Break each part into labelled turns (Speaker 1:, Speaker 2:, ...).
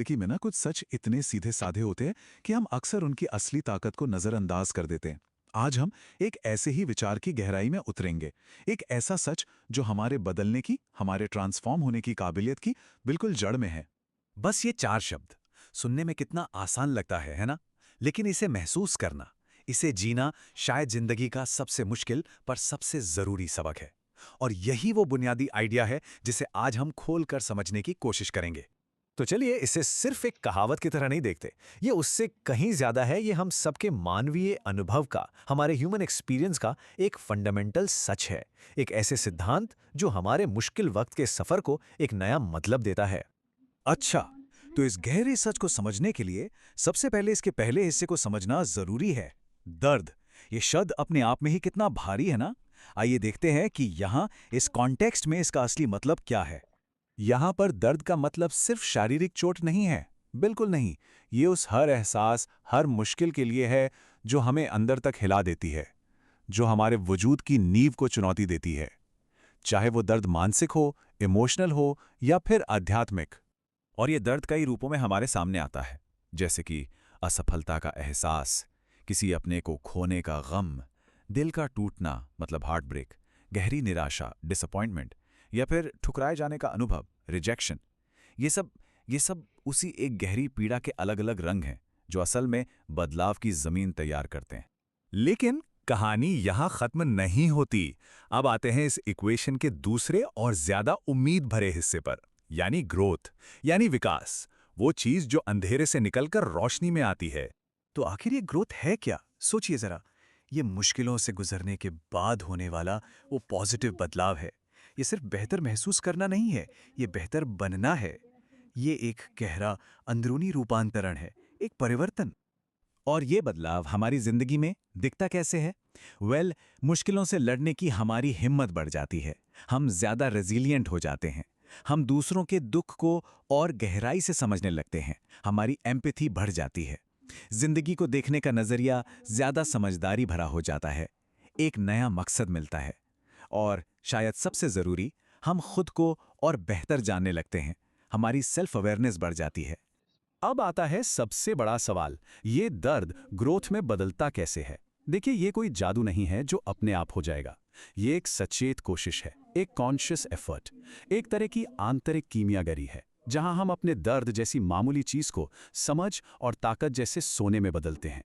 Speaker 1: देखिए में ना कुछ सच इतने सीधे साधे होते हैं कि हम अक्सर उनकी असली ताकत को नजरअंदाज कर देते हैं। आज हम एक ऐसे ही विचार की गहराई में उतरेंगे। एक ऐसा सच जो हमारे बदलने की, हमारे ट्रांसफॉर्म होने की काबिलियत की बिल्कुल जड़ में है।
Speaker 2: बस ये 4 शब्द सुनने में कितना आसान लगता है ना? लेकिन इसे महसूस करना, इसे जीना शायद जिंदगी का सबसे मुश्किल पर सबसे जरूरी सबक है। और यही वो बुनियादी आइडिया है जिसे आज हम खोलकर समझने की कोशिश करेंगे। तो चलिए इसे सिर्फ एक कहावत की तरह नहीं देखते। ये उससे कहीं ज्यादा है, ये हम सबके मानवीय अनुभव का, हमारे ह्यूमन एक्सपीरियंस का एक फंडामेंटल सच है। एक ऐसे सिद्धांत जो हमारे मुश्किल वक्त के सफर को एक नया मतलब देता है।
Speaker 3: अच्छा, तो इस गहरे सच को समझने के लिए सबसे पहले इसके पहले हिस्से को समझना जरूरी है। दर्द। ये शब्द अपने आप में ही कितना भारी है ना। आइए देखते हैं कि यहाँ इस कॉन्टेक्स्ट में इसका असली मतलब क्या है। यहाँ पर दर्द का मतलब सिर्फ शारीरिक चोट नहीं है। बिल्कुल नहीं। ये उस हर एहसास, हर मुश्किल के लिए है जो हमें अंदर तक हिला देती है, जो हमारे वजूद की नींव को चुनौती देती है। चाहे वो दर्द मानसिक हो, इमोशनल हो या फिर आध्यात्मिक। और ये दर्द कई रूपों में हमारे सामने आता है, जैसे कि असफलता का एहसास, किसी अपने को खोने का गम, दिल का टूटना मतलब हार्ट ब्रेक, गहरी निराशा डिसअपॉइंटमेंट, या फिर ठुकराए जाने का अनुभव रिजेक्शन। ये सब उसी एक गहरी पीड़ा के अलग अलग रंग हैं जो असल में बदलाव की जमीन तैयार करते हैं। लेकिन कहानी यहां खत्म नहीं होती। अब आते हैं इस इक्वेशन के दूसरे और ज्यादा उम्मीद भरे हिस्से पर, यानी ग्रोथ, यानी विकास। वो चीज जो अंधेरे से निकलकर रोशनी में आती है।
Speaker 4: तो आखिर ये ग्रोथ है क्या? सोचिए जरा। ये मुश्किलों से गुजरने के बाद होने वाला वो पॉजिटिव बदलाव है। ये सिर्फ बेहतर महसूस करना नहीं है, ये बेहतर बनना है। ये एक गहरा अंदरूनी रूपांतरण है, एक परिवर्तन।
Speaker 3: और ये बदलाव हमारी जिंदगी में दिखता कैसे है? मुश्किलों से लड़ने की हमारी हिम्मत बढ़ जाती है। हम ज्यादा रेजिलिएंट हो जाते हैं। हम दूसरों के दुख को और गहराई से समझने लगते हैं। हमारी एम्पैथी बढ़ जाती है। जिंदगी को देखने का नजरिया ज्यादा समझदारी भरा हो जाता है। एक नया मकसद मिलता है। और शायद सबसे जरूरी, हम खुद को और बेहतर जानने लगते हैं। हमारी सेल्फ अवेयरनेस बढ़ जाती है। अब आता है सबसे बड़ा सवाल, ये दर्द ग्रोथ में बदलता कैसे है? देखिए, ये कोई जादू नहीं है जो अपने आप हो जाएगा। ये एक सचेत कोशिश है, एक कॉन्शियस एफर्ट, एक तरह की आंतरिक कीमियागरी है, जहां हम अपने दर्द जैसी मामूली चीज को समझ और ताकत जैसे सोने में बदलते हैं।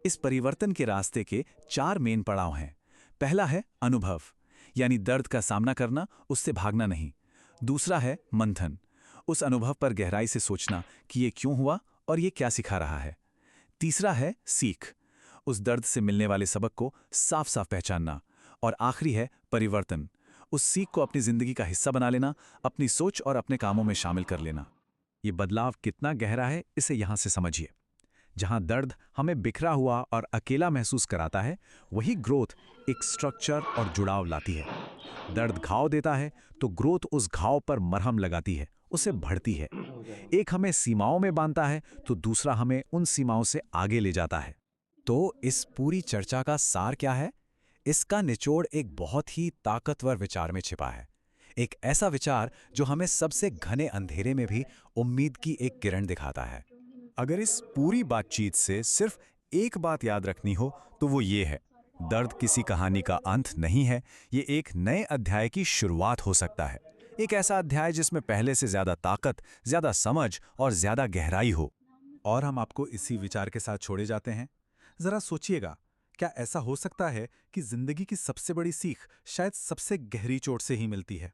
Speaker 3: इस परिवर्तन के रास्ते के 4 मेन पड़ाव हैं। पहला है अनुभव, यानी दर्द का सामना करना, उससे भागना नहीं। दूसरा है मंथन, उस अनुभव पर गहराई से सोचना कि ये क्यों हुआ और ये क्या सिखा रहा है। तीसरा है सीख, उस दर्द से मिलने वाले सबक को साफ साफ पहचानना। और आखिरी है परिवर्तन, उस सीख को अपनी जिंदगी का हिस्सा बना लेना, अपनी सोच और अपने कामों में शामिल कर लेना। ये बदलाव कितना गहरा है, इसे यहां से समझिए। जहां दर्द हमें बिखरा हुआ और अकेला महसूस कराता है, वही ग्रोथ एक स्ट्रक्चर और जुड़ाव लाती है। दर्द घाव देता है तो ग्रोथ उस घाव पर मरहम लगाती है, उसे बढ़ती है। एक हमें सीमाओं में बांधता है तो दूसरा हमें उन सीमाओं से आगे ले जाता है। तो इस पूरी चर्चा का सार क्या है? इसका निचोड़ एक बहुत ही ताकतवर विचार में छिपा है। एक ऐसा विचार जो हमें सबसे घने अंधेरे में भी उम्मीद की एक किरण दिखाता है। अगर इस पूरी बातचीत से सिर्फ एक बात याद रखनी हो तो वो ये है, दर्द किसी कहानी का अंत नहीं है, ये एक नए अध्याय की शुरुआत हो सकता है। एक ऐसा अध्याय जिसमें पहले से ज्यादा ताकत, ज्यादा समझ और ज्यादा गहराई हो।
Speaker 1: और हम आपको इसी विचार के साथ छोड़े जाते हैं। जरा सोचिएगा, क्या ऐसा हो सकता है कि जिंदगी की सबसे बड़ी सीख शायद सबसे गहरी चोट से ही मिलती है?